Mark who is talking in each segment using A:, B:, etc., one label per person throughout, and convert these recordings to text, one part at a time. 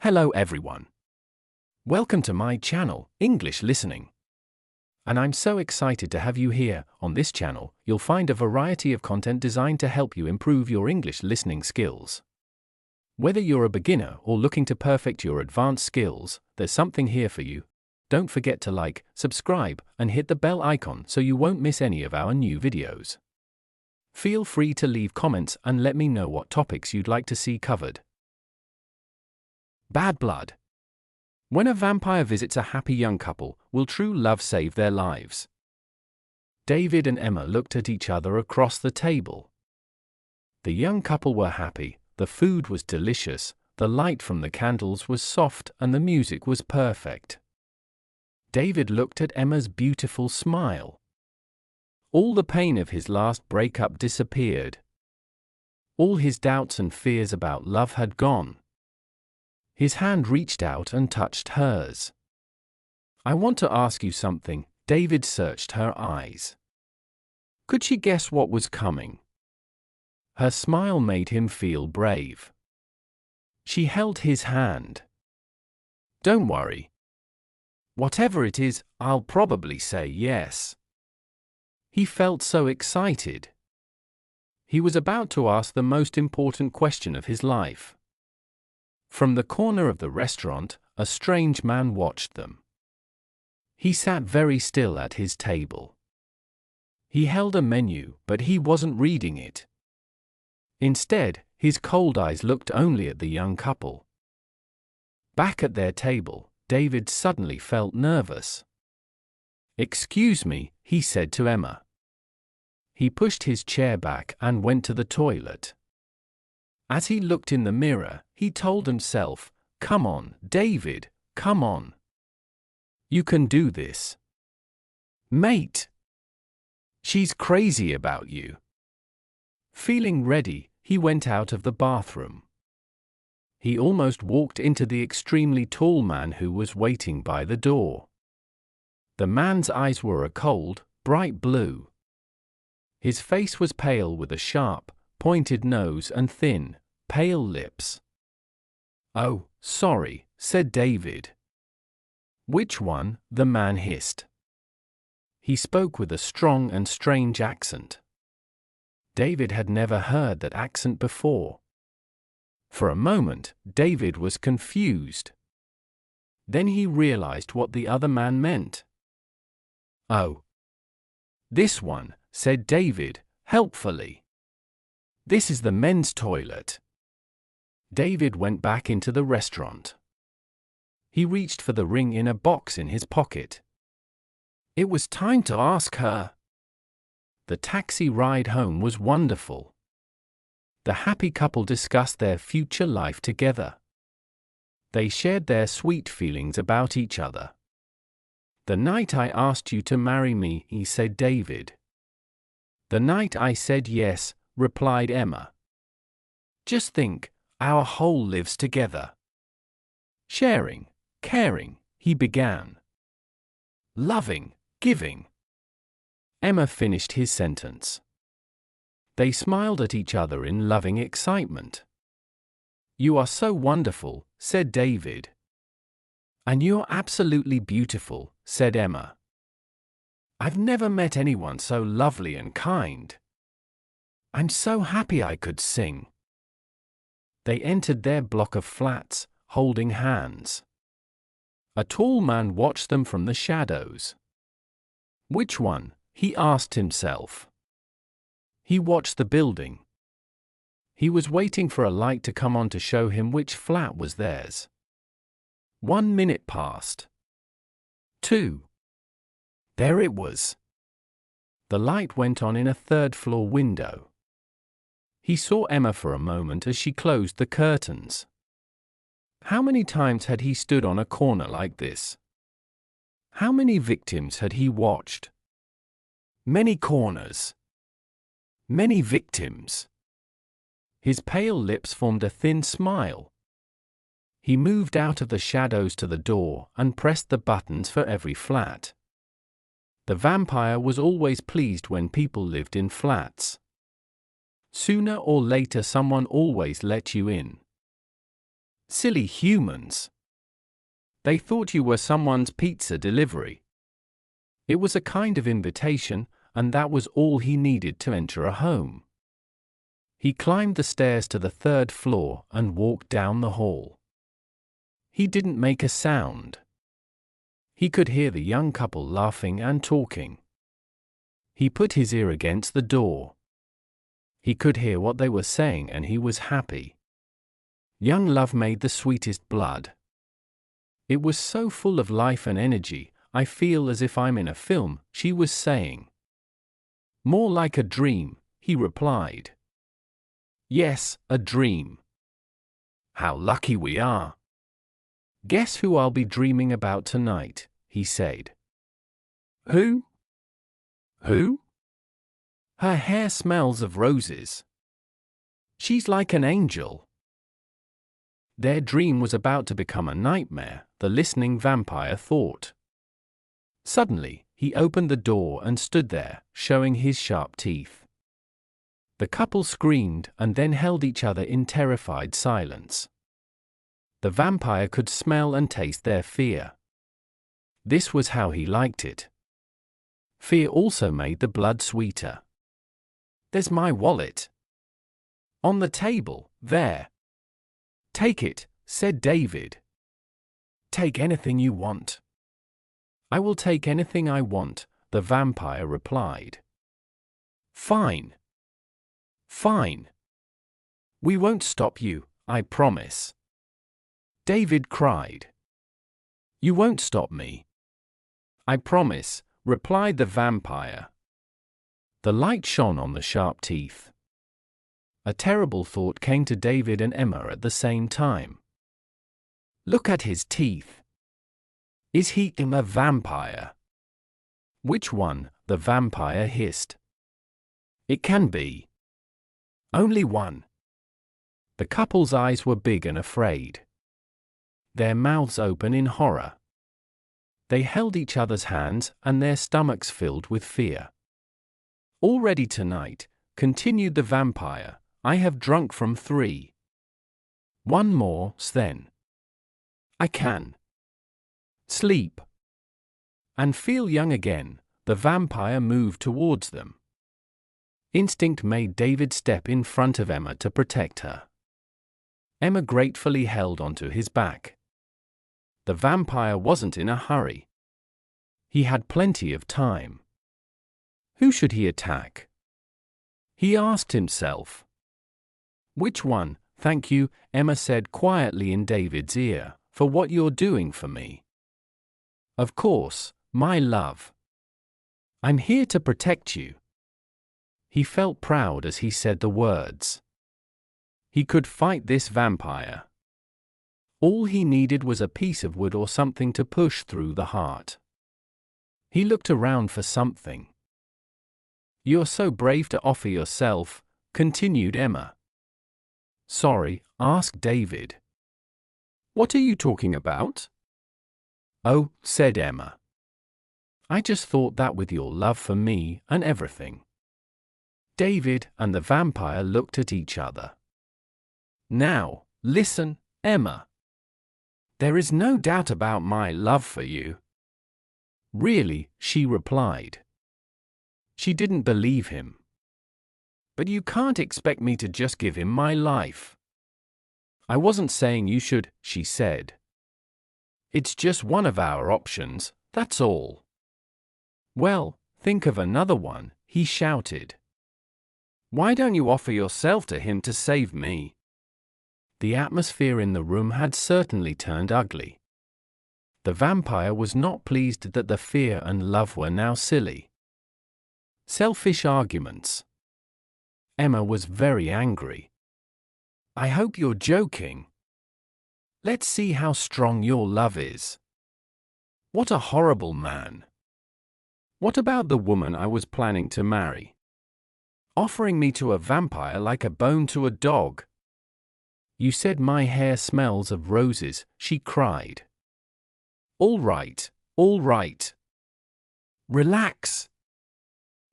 A: Hello everyone. Welcome to my channel, English Listening. And I'm so excited to have you here. On this channel, you'll find a variety of content designed to help you improve your English listening skills. Whether you're a beginner or looking to perfect your advanced skills, there's something here for you. Don't forget to like, subscribe, and hit the bell icon so you won't miss any of our new videos. Feel free to leave comments and let me know what topics you'd like to see covered. Bad blood. When a vampire visits a happy young couple, will true love save their lives? David and Emma looked at each other across the table. The young couple were happy, the food was delicious, the light from the candles was soft, and the music was perfect. David looked at Emma's beautiful smile. All the pain of his last breakup disappeared. All his doubts and fears about love had gone. His hand reached out and touched hers. "I want to ask you something." David searched her eyes. Could she guess what was coming? Her smile made him feel brave. She held his hand. "Don't worry. Whatever it is, I'll probably say yes." He felt so excited. He was about to ask the most important question of his life. From the corner of the restaurant, a strange man watched them. He sat very still at his table. He held a menu, but he wasn't reading it. Instead, his cold eyes looked only at the young couple. Back at their table, David suddenly felt nervous. "Excuse me," he said to Emma. He pushed his chair back and went to the toilet. As he looked in the mirror, he told himself, "Come on, David, come on. You can do this. Mate. She's crazy about you." Feeling ready, he went out of the bathroom. He almost walked into the extremely tall man who was waiting by the door. The man's eyes were a cold, bright blue. His face was pale with a sharp, pointed nose and thin, pale lips. "Oh, sorry," said David. "Which one?" the man hissed. He spoke with a strong and strange accent. David had never heard that accent before. For a moment, David was confused. Then he realized what the other man meant. "Oh. This one," said David, helpfully. "This is the men's toilet." David went back into the restaurant. He reached for the ring in a box in his pocket. It was time to ask her. The taxi ride home was wonderful. The happy couple discussed their future life together. They shared their sweet feelings about each other. "The night I asked you to marry me," he said David. "The night I said yes," replied Emma. "Just think, our whole lives together. Sharing, caring," he began. "Loving, giving." Emma finished his sentence. They smiled at each other in loving excitement. "You are so wonderful," said David. "And you're absolutely beautiful," said Emma. "I've never met anyone so lovely and kind. I'm so happy I could sing." They entered their block of flats, holding hands. A tall man watched them from the shadows. Which one? He asked himself. He watched the building. He was waiting for a light to come on to show him which flat was theirs. 1 minute passed. 2. There it was. The light went on in a third-floor window. He saw Emma for a moment as she closed the curtains. How many times had he stood on a corner like this? How many victims had he watched? Many corners. Many victims. His pale lips formed a thin smile. He moved out of the shadows to the door and pressed the buttons for every flat. The vampire was always pleased when people lived in flats. Sooner or later someone always let you in. Silly humans. They thought you were someone's pizza delivery. It was a kind of invitation, and that was all he needed to enter a home. He climbed the stairs to the 3rd floor and walked down the hall. He didn't make a sound. He could hear the young couple laughing and talking. He put his ear against the door. He could hear what they were saying and he was happy. Young love made the sweetest blood. It was so full of life and energy, I feel as if I'm in a film, she was saying. More like a dream, he replied. Yes, a dream. How lucky we are. Guess who I'll be dreaming about tonight, he said. Who? Who? Her hair smells of roses. She's like an angel. Their dream was about to become a nightmare, the listening vampire thought. Suddenly, he opened the door and stood there, showing his sharp teeth. The couple screamed and then held each other in terrified silence. The vampire could smell and taste their fear. This was how he liked it. Fear also made the blood sweeter. There's my wallet. On the table, there. Take it, said David. Take anything you want. I will take anything I want, the vampire replied. Fine. Fine. We won't stop you, I promise. David cried. You won't stop me. I promise, replied the vampire. The light shone on the sharp teeth. A terrible thought came to David and Emma at the same time. Look at his teeth. Is he a vampire? Which one? The vampire hissed. It can be. Only one. The couple's eyes were big and afraid. Their mouths open in horror. They held each other's hands and their stomachs filled with fear. Already tonight, continued the vampire, I have drunk from 3. One more, then. I can sleep and feel young again. The vampire moved towards them. Instinct made David step in front of Emma to protect her. Emma gratefully held onto his back. The vampire wasn't in a hurry. He had plenty of time. Who should he attack? He asked himself. Which one? Thank you, Emma said quietly in David's ear, for what you're doing for me. Of course, my love. I'm here to protect you. He felt proud as he said the words. He could fight this vampire. All he needed was a piece of wood or something to push through the heart. He looked around for something. You're so brave to offer yourself, continued Emma. Sorry, asked David. What are you talking about? Oh, said Emma. I just thought that with your love for me and everything. David and the vampire looked at each other. Now, listen, Emma. There is no doubt about my love for you. Really, she replied. She didn't believe him. But you can't expect me to just give him my life. I wasn't saying you should, she said. It's just one of our options, that's all. Well, think of another one, he shouted. Why don't you offer yourself to him to save me? The atmosphere in the room had certainly turned ugly. The vampire was not pleased that the fear and love were now silly. Selfish arguments. Emma was very angry. I hope you're joking. Let's see how strong your love is. What a horrible man. What about the woman I was planning to marry? Offering me to a vampire like a bone to a dog. You said my hair smells of roses, she cried. All right, all right. Relax.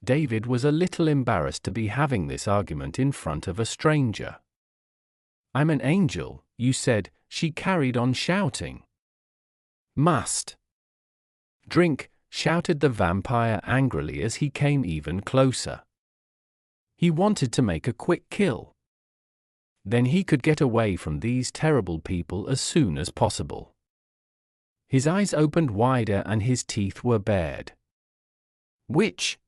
A: David was a little embarrassed to be having this argument in front of a stranger. I'm an angel, you said, she carried on shouting. Must. Drink, shouted the vampire angrily as he came even closer. He wanted to make a quick kill. Then he could get away from these terrible people as soon as possible. His eyes opened wider and his teeth were bared. Which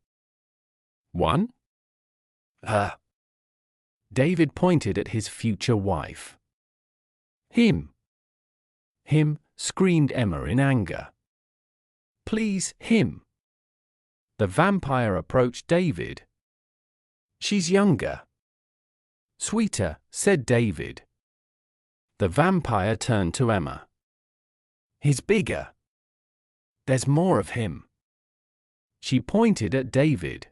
A: one? Her. David pointed at his future wife. Him. Him, screamed Emma in anger. Please, him. The vampire approached David. She's younger. Sweeter, said David. The vampire turned to Emma. He's bigger. There's more of him. She pointed at David.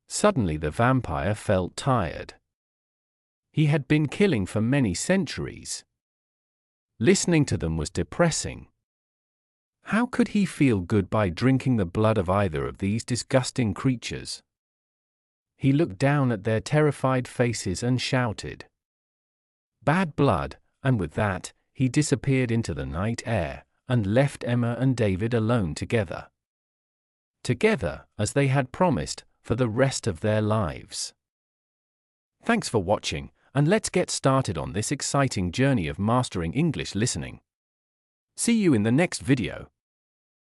A: Suddenly the vampire felt tired. He had been killing for many centuries. Listening to them was depressing. How could he feel good by drinking the blood of either of these disgusting creatures? He looked down at their terrified faces and shouted, "Bad blood," and with that, he disappeared into the night air, and left Emma and David alone together. Together, as they had promised, for the rest of their lives. Thanks for watching, and let's get started on this exciting journey of mastering English listening. See you in the next video.